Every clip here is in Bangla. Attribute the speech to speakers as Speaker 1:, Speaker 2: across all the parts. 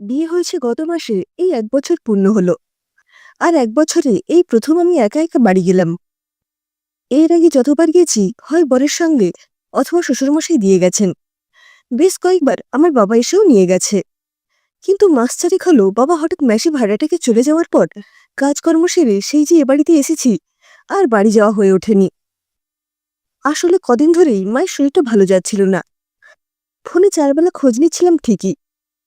Speaker 1: বিয়ে হয়েছে গত মাসে, এই ১ বছর পূর্ণ হলো। আর ১ বছরে এই প্রথম আমি একা একা বাড়ি গেলাম। এর আগে যতবার গেছি হয় বরের সঙ্গে অথবা শ্বশুরমশাই দিয়ে গেছেন। বেশ কয়েকবার আমার বাবা এসেও নিয়ে গেছে। কিন্তু মাস চারেক হলো বাবা হঠাৎ মেসে ভাড়াটাকে চলে যাওয়ার পর কাজকর্ম সেরে সেই যে এ বাড়িতে এসেছি, আর বাড়ি যাওয়া হয়ে ওঠেনি। আসলে কদিন ধরেই মায়ের শরীরটা ভালো যাচ্ছিল না। ফোনে ৪ বেলা খোঁজ নিচ্ছিলাম ঠিকই,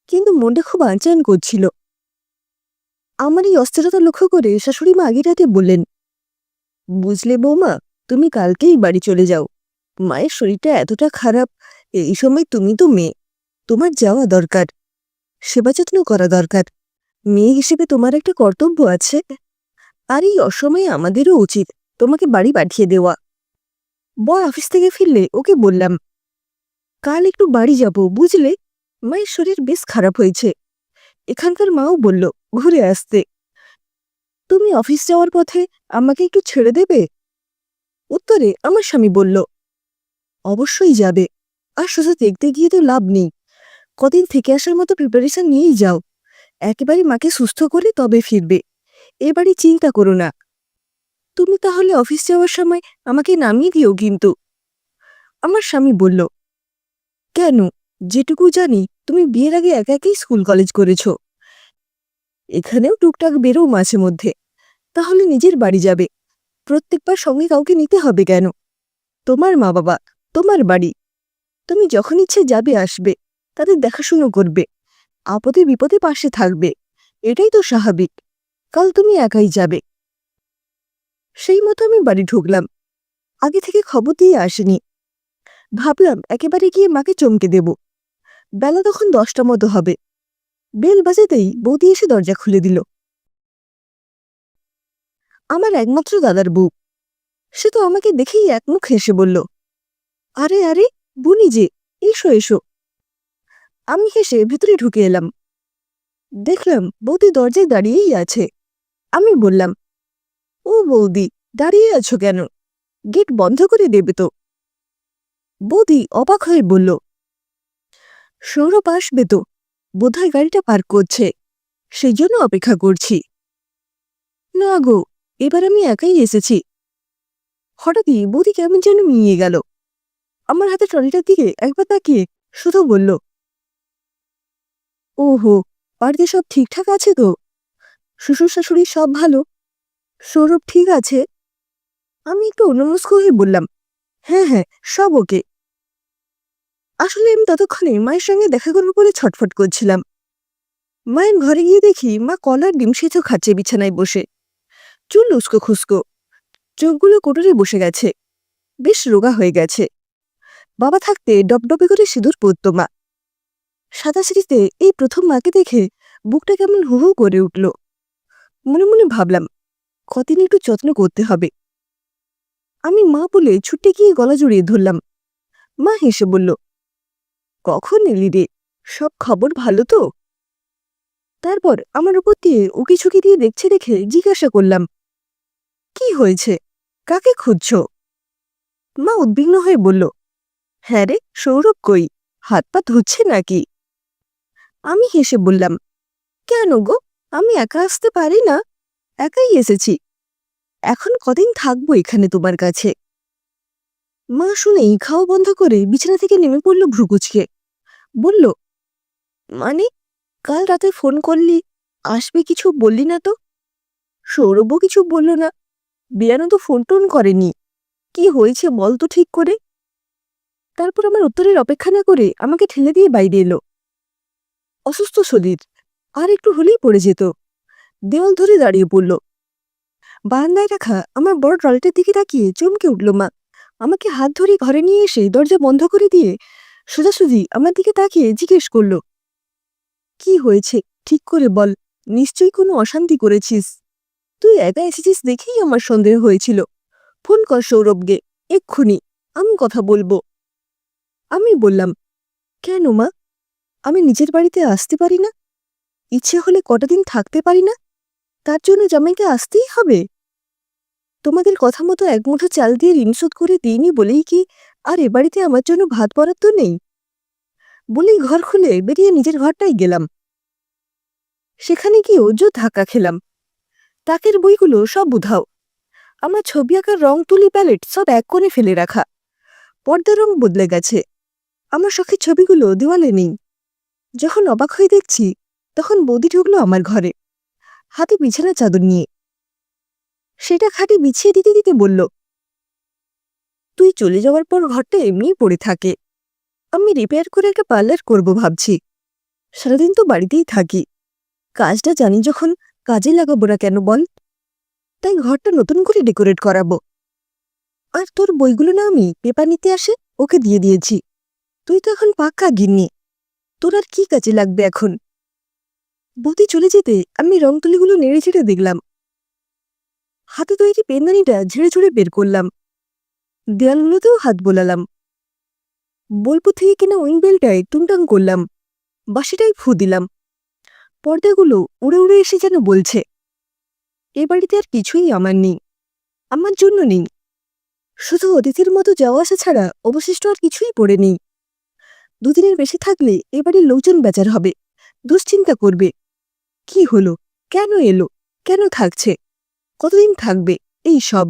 Speaker 1: কিন্তু মনটা খুব আনচান করছিল। আমার এই অস্থিরতা লক্ষ্য করে শাশুড়ি মা আগের রাতে বললেন, বুঝলে বৌমা, তুমি কালকেই বাড়ি চলে যাও। মায়ের শরীরটা এতটা খারাপ, এই সময় তুমি তো মেয়ে, তোমার যাওয়া দরকার, সেবা যত্ন করা দরকার। মেয়ে হিসেবে তোমার একটা কর্তব্য আছে। আর এই অসময়ে আমাদেরও উচিত তোমাকে বাড়ি পাঠিয়ে দেওয়া। বর অফিস থেকে ফিরলে ওকে বললাম, কাল একটু বাড়ি যাব বুঝলে, মায়ের শরীর বেশ খারাপ হয়েছে। এখানকার মাও বলল ঘুরে আসতে। তুমি অফিস যাওয়ার পথে আমাকে একটু ছেড়ে দেবে? উত্তরে আমার স্বামী বলল, অবশ্যই যাবে। আর শুধু দেখতে গিয়ে তো লাভ নেই, কদিন থেকে আসার মতো প্রিপারেশন নিয়েই যাও। একেবারে মাকে সুস্থ করে তবে ফিরবে। এবারে চিন্তা করো না। তুমি তাহলে অফিস যাওয়ার সময় আমাকে নামিয়ে দিও কিন্তু। আমার স্বামী বলল, কেন? যেটুকু জানি তুমি বিয়ের আগে একা একাই স্কুল কলেজ করেছ, এখানেও টুকটাক বেরো মাঝে মধ্যে। তাহলে নিজের বাড়ি যাবে, প্রত্যেকবার সঙ্গে কাউকে নিতে হবে কেন? তোমার মা বাবা, তোমার বাড়ি, তুমি যখন ইচ্ছে যাবে আসবে, তাদের দেখাশুনো করবে, আপদে বিপদে পাশে থাকবে। এটাই তো স্বাভাবিক। কাল তুমি একাই যাবে। সেই মতো আমি বাড়ি ঢুকলাম। আগে থেকে খবর দিয়ে আসেনি। ভাবলাম একেবারে গিয়ে মাকে চমকে দেব। বেলা তখন 10টা মতো হবে। বেল বাজাতেই বৌদি এসে দরজা খুলে দিল। আমার একমাত্র দাদার বউ। সে তো আমাকে দেখেই একমুখ হেসে বলল, আরে আরে, বুনি যে, এসো এসো। আমি হেসে ভেতরে ঢুকে এলাম। দেখলাম বৌদি দরজায় দাঁড়িয়েই আছে। আমি বললাম, ও বৌদি, দাঁড়িয়ে আছো কেন? গেট বন্ধ করে দেবে তো? বৌদি অবাক হয়ে বলল, সৌরভ আসবে তো, বোধহয় গাড়িটা পার্ক করছে, সেই জন্য অপেক্ষা করছি। না গো, এবার আমি একাই এসেছি। হঠাৎই বৌদি কেমন যেন মিয়ে গেল। আমার হাতে ট্রলিটার দিকে একবার তাকিয়ে শুধু বলল, ওহো, বাড়িতে সব ঠিকঠাক আছে তো? শ্বশুর শাশুড়ি সব ভালো? সৌরভ ঠিক আছে? আমি একটু অন্যমনস্ক হয়ে বললাম, হ্যাঁ হ্যাঁ, সব ওকে। আসলে আমি ততক্ষণে মায়ের সঙ্গে দেখা করবো বলে ছটফট করছিলাম। মায়ের ঘরে গিয়ে দেখি মা কলার ডিম সেদ্ধ খাচ্ছে বিছানায় বসে। চুল উস্কো খুস্কো, চোখগুলো কোটরে বসে গেছে, বেশ রোগা হয়ে গেছে। বাবা থাকতে ডবডবে করে সিঁদুর পরত মা। সাদা সিঁড়িতে এই প্রথম মাকে দেখে বুকটা কেমন হু হু করে উঠল। মনে মনে ভাবলাম, কদিন একটু যত্ন করতে হবে। আমি মা বলে ছুটে গিয়ে গলা জড়িয়ে ধরলাম। মা হেসে বলল, কখন এলি রে? সব খবর ভালো তো? তারপর আমার উপর দিয়ে উকি ঝুঁকি দিয়ে দেখছে দেখে জিজ্ঞাসা করলাম, কি হয়েছে? কাকে খুঁজছ? মা উদ্বিগ্ন হয়ে বলল, হ্যাঁ রে, সৌরভ কই? হাত পা ধুচ্ছে নাকি? আমি হেসে বললাম, কেন গো, আমি একা আসতে পারি না? একাই এসেছি। এখন কদিন থাকবো এখানে তোমার কাছে। মা শুনেই খাওয়া বন্ধ করে বিছানা থেকে নেমে পড়ল ভ্রুকুচকে। বলল, মানে, কাল রাতে ফোন করলি, আসবে কিছু বললি না তো? সৌরভও কিছু বলল না, বিয়ানও তো ফোন টোন করেনি। কি হয়েছে বল তো ঠিক করে। তারপর আমার উত্তরের অপেক্ষা না করে আমাকে ঠেলে দিয়ে বাইরে এলো। অসুস্থ শরীর, আর একটু হলেই পড়ে যেত। দেওয়াল ধরে দাঁড়িয়ে পড়ল। বারান্দায় রাখা আমার বড় ট্রলিটার দিকে তাকিয়ে চমকে উঠল মা। আমাকে হাত ধরে ঘরে নিয়ে এসে দরজা বন্ধ করে দিয়ে সোজাসুজি আমার দিকে তাকিয়ে জিজ্ঞেস করল, কি হয়েছে ঠিক করে বল, নিশ্চয়ই কোনো অশান্তি করেছিস। তুই একা এসেছিস দেখেই আমার সন্দেহ হয়েছিল। ফোন কর সৌরভকে, এক্ষুনি, আমি কথা বলবো। আমি বললাম, কেন মা, আমি নিজের বাড়িতে আসতে পারি না? ইচ্ছে হলে কটা দিন থাকতে পারি না? তার জন্য জামাইকে আসতেই হবে? তোমাদের কথা মতো এক মুঠো চাল দিয়ে ঋণ শোধ করে দিইনি বলেই কি আর এ বাড়িতে আমার জন্য ভাত বরাদ্দ নেই? বলেই ঘর খুলে বেরিয়ে নিজের ঘরটাই গেলাম। সেখানে গিয়েও ধাক্কা খেলাম। তাকের বইগুলো সব উধাও। আমার ছবি আঁকার রং তুলি প্যালেট সব এক কোণে ফেলে রাখা। পর্দার রং বদলে গেছে। আমার শখের ছবিগুলো দেওয়ালে নেই। যখন অবাক হয়ে দেখছি, তখন বৌদি ঢুকলো আমার ঘরে, হাতে বিছানা চাদর নিয়ে। সেটা খাটে বিছিয়ে দিতে দিতে বলল, তুই চলে যাওয়ার পর ঘরটা এমনিই পড়ে থাকে। আমি রিপেয়ার করে একটা পার্লার করব ভাবছি। সারাদিন তো বাড়িতেই থাকি। কাজটা জানি যখন, কাজে লাগাবো না কেন বল? তাই ঘরটা নতুন করে ডেকোরেট করাবো। আর তোর বইগুলো না আমি পেপার নিতে আসে ওকে দিয়ে দিয়েছি। তুই তো এখন পাক্কা গিন্নি, তোর আর কি কাজে লাগবে এখন? বৌদি চলে যেতে আমি রং তুলিগুলো নেড়ে ছেড়ে দেখলাম। হাতে তৈরি পেনদানিটা ঝেড়ে ঝুড়ে বের করলাম। দেয়ালগুলোতেও হাত বোলালাম। বোলপুর থেকে কেনা উইং বেলটায় টুংটাং করলাম। বাঁশিটাই ফু দিলাম। পর্দাগুলো উড়ে উড়ে এসে যেন বলছে, এ বাড়িতে আর কিছুই আমার নেই, আমার জন্য নেই। শুধু অতিথির মতো যাওয়া আসা ছাড়া অবশিষ্ট আর কিছুই পড়ে নেই। দুদিনের বেশি থাকলে এ বাড়ির লোকজন বেচার হবে, দুশ্চিন্তা করবে। কি হলো, কেন এলো, কেন থাকছে, কতদিন থাকবে, এই সব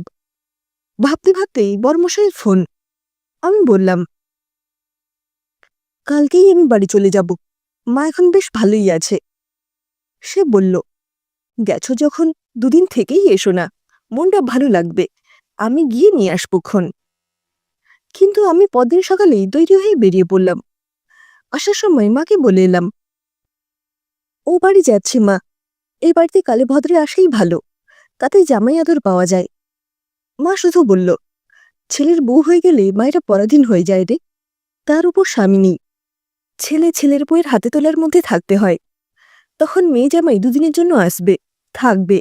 Speaker 1: ভাবতে ভাবতেই বরমশাইয়ের ফোন। আমি বললাম, কালকেই আমি বাড়ি চলে যাব, মা এখন বেশ ভালোই আছে। সে বলল, গেছো যখন দুদিন থেকেই এসো না, মনটা ভালো লাগবে, আমি গিয়ে নিয়ে আসবো ক্ষণ। কিন্তু আমি পরদিন সকালেই তৈরি হয়ে বেরিয়ে পড়লাম। আসার সময় মাকে বলে এলাম, ও বাড়ি যাচ্ছি মা, এই বাড়িতে কালে ভদ্রে আসাই ভালো, তাতে জামাই আদর পাওয়া যায়। মা শুধু বলল, ছেলের বউ হয়ে গেলে মায়েরা পরাধীন হয়ে যায় রে, তার উপর স্বামী নেই। ছেলে ছেলের বউয়ের হাতে তোলার মধ্যে থাকতে হয়। তখন মেয়ে জামাই দুদিনের জন্য আসবে, থাকবে,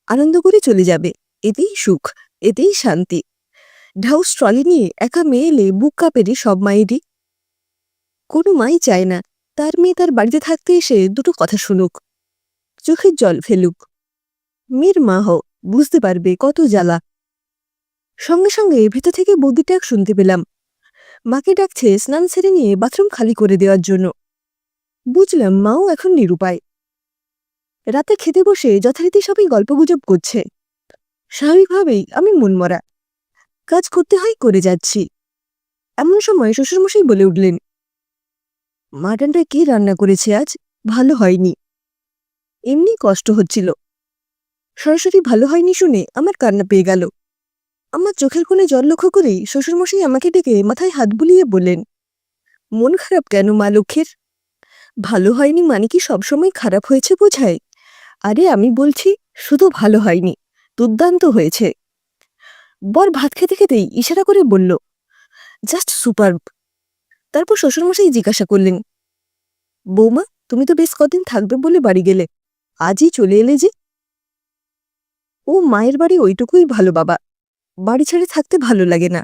Speaker 1: আনন্দ করে চলে যাবে, এতেই সুখ, এতেই শান্তি। ঢাউস ট্রলি নিয়ে একা মেয়ে এলে বুক কাঁপেরে সব মায়েরই। কোনো মাই চায় না তার মেয়ে তার বাড়িতে থাকতে এসে দুটো কথা শুনুক, চোখের জল ফেলুক। মেয়ের মা হও, বুঝতে পারবে কত জ্বালা। সঙ্গে সঙ্গে ভেতর থেকে বৌদির ডাক শুনতে পেলাম। মাকে ডাকছে স্নান সেরে নিয়ে বাথরুম খালি করে দেওয়ার জন্য। বুঝলাম মাও এখন নিরুপায়। রাতে খেতে বসে যথারীতি সবাই গল্পগুজব করছে। স্বাভাবিকভাবেই আমি মনমরা, কাজ করতে হয় করে যাচ্ছি। এমন সময় শ্বশুরমশাই বলে উঠলেন, মাটনটা কে রান্না করেছে আজ, ভালো হয়নি। এমনি কষ্ট হচ্ছিল। সরাসরি ভালো হয়নি শুনে আমার কান্না পেয়ে গেল। আমার চোখের কোণে জল লক্ষ্য করেই শ্বশুরমশাই আমাকে ডেকে মাথায় হাত বুলিয়ে বললেন, মন খারাপ কেন মা লক্ষ্মীর? ভালো হয়নি মানে কি সবসময় খারাপ হয়েছে বোঝায়? আরে আমি বলছি শুধু ভালো হয়নি, দুর্দান্ত হয়েছে। বর ভাত খেতে খেতেই ইশারা করে বলল, জাস্ট সুপারব। তারপর শ্বশুরমশাই জিজ্ঞাসা করলেন, বৌমা তুমি তো বেশ কদিন থাকবে বলে বাড়ি গেলে, আজই চলে এলে যে? ও মায়ের বাড়ি ওইটুকুই ভালো বাবা, বাড়ি ছেড়ে থাকতে ভালো লাগে না।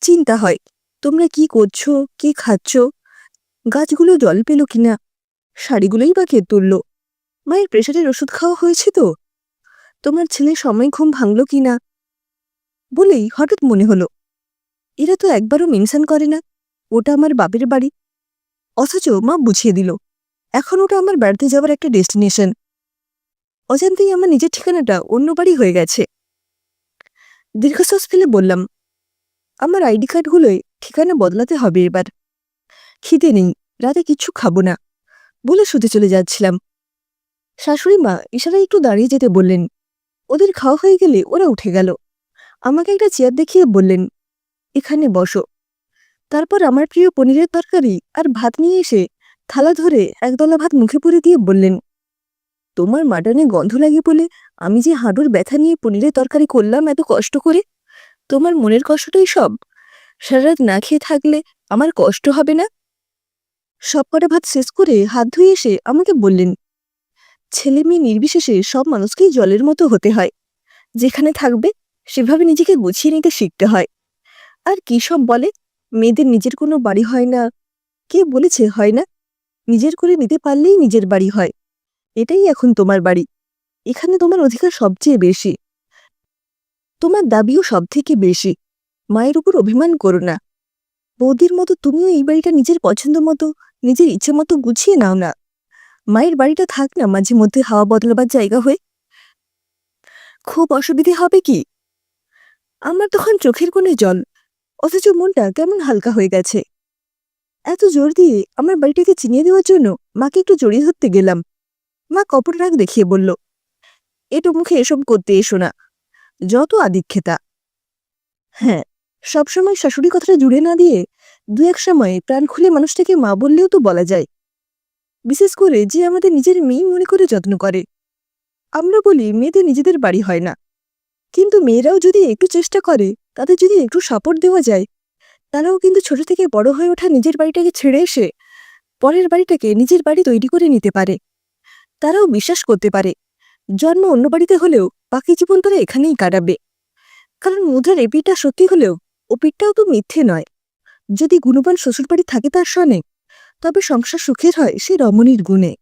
Speaker 1: চিন্তা হয় তোমরা কি করছো, কি খাচ্ছ, গাছগুলো জল পেল কিনা, শাড়িগুলোই বা কে তুলল, মায়ের প্রেশারের ওষুধ খাওয়া হয়েছে তো, তোমার ছেলে সময় ঘুম ভাঙল কিনা। বলেই হঠাৎ মনে হলো, এরা তো একবারও মেনশন করে না ওটা আমার বাপের বাড়ি। অথচ মা বুঝিয়ে দিল, এখন ওটা আমার বেড়াতে যাওয়ার একটা ডেস্টিনেশন। অজান্তেই আমার নিজের ঠিকানাটা অন্য বাড়ি হয়ে গেছে। দীর্ঘশ্বাস ফেলে বললাম, আমার আইডি কার্ডগুলোয় ঠিকানা বদলাতে হবে এবার। খিদে নেই, রাতে কিচ্ছু খাবো না বলে শুতে চলে যাচ্ছিলাম। শাশুড়ি মা ইশারায় একটু দাঁড়িয়ে যেতে বললেন। ওদের খাওয়া হয়ে গেলে ওরা উঠে গেল। আমাকে একটা চেয়ার দেখিয়ে বললেন, এখানে বসো। তারপর আমার প্রিয় পনিরের তরকারি আর ভাত নিয়ে এসে থালা ধরে একদলা ভাত মুখে পুরে দিয়ে বললেন, তোমার মাটনে গন্ধ লাগে বলে আমি যে হাঁটুর ব্যথা নিয়ে পনিরের তরকারি করলাম এত কষ্ট করে, তোমার মনের কষ্টটাই সব। সারা রাত না খেয়ে থাকলে আমার কষ্ট হবে না? সব কটা ভাত শেষ করে হাত ধুয়ে এসে আমাকে বললেন, ছেলে মেয়ে নির্বিশেষে সব মানুষকেই জলের মতো হতে হয়। যেখানে থাকবে সেভাবে নিজেকে গুছিয়ে নিতে শিখতে হয়। আর কি সব বলে, মেয়েদের নিজের কোনো বাড়ি হয় না। কে বলেছে হয় না? নিজের করে নিতে পারলেই নিজের বাড়ি হয়। এটাই এখন তোমার বাড়ি, এখানে তোমার অধিকার সবচেয়ে বেশি, তোমার দাবিও সব থেকে বেশি। মায়ের উপর অভিমান করো না। বৌদির মতো তুমিও এই বাড়িটা নিজের পছন্দ মতো, নিজের ইচ্ছে মতো গুছিয়ে নাও না। মায়ের বাড়িটা থাক না মাঝে মধ্যে হাওয়া বদলাবার জায়গা হয়ে। খুব অসুবিধে হবে কি? আমার তখন চোখের কোণে জল, অথচ মনটা কেমন হালকা হয়ে গেছে। এত জোর দিয়ে আমার বাড়িটাকে চিনিয়ে দেওয়ার জন্য মাকে একটু জড়িয়ে ধরতে গেলাম। মা কপট রাগ দেখিয়ে বলল, এটো মুখে এসব করতে এসো না, যত আদিক্ষেতা। হ্যাঁ, সবসময় শাশুড়ি কথাটা জুড়ে না দিয়ে দু এক সময় প্রাণ খুলে মানুষটাকে মা বললেও তো বলা যায়, বিশেষ করে যে আমাদের নিজের মেয়ে মনে করে যত্ন করে। আমরা বলি মেয়েদের নিজেদের বাড়ি হয় না, কিন্তু মেয়েরাও যদি একটু চেষ্টা করে, তাদের যদি একটু সাপোর্ট দেওয়া যায়, তারাও কিন্তু ছোট থেকে বড় হয়ে ওঠা নিজের বাড়িটাকে ছেড়ে এসে পরের বাড়িটাকে নিজের বাড়ি তৈরি করে নিতে পারে। তারাও বিশ্বাস করতে পারে জন্ম অন্য বাড়িতে হলেও বাকি জীবন তারা এখানেই কাটাবে। কারণ মুদ্রার এ পিঠটা সত্যি হলেও ও পিঠটাও তো মিথ্যে নয়। যদি গুণবান শ্বশুরবাড়ি থাকে তার সনে, তবে সংসার সুখের হয় সে রমণীর গুণে।